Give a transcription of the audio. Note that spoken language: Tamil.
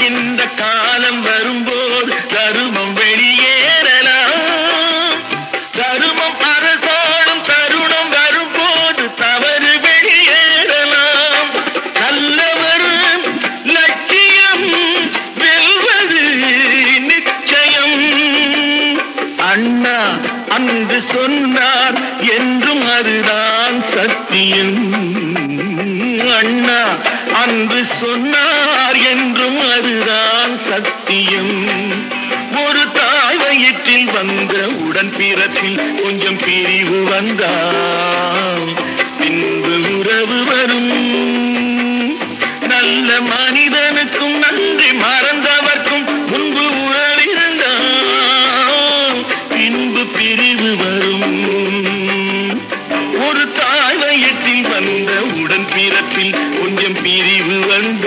இந்த காலம் வரும்போது தருமம் வெளியேறலாம். தருமம் அரசாளும் தருணம் வரும்போது தவறு வெளியேறலாம். நல்லவர் லட்சியம் வெல்வது நிச்சயம். அண்ணா அன்று சொன்னார் என்றும் அதுதான் சத்தியம். அண்ணா அன்று சொன்னார் என்றும் அதுதான் சத்தியம். ஒரு தாய் வயிற்றில் வந்த உடன் பிறப்பில் கொஞ்சம் பிரிவு வந்தால் பின்பு உறவு வரும். நல்ல மனிதனுக்கும் நன்றி மறந்தவர்க்கும் முன்பு உறவு இருந்தால் பின்பு பிரிவு வரும். ஒரு தாய் வயிற்றில் வந்த உடன் பிறப்பில் கொஞ்சம் பிரிவு வந்த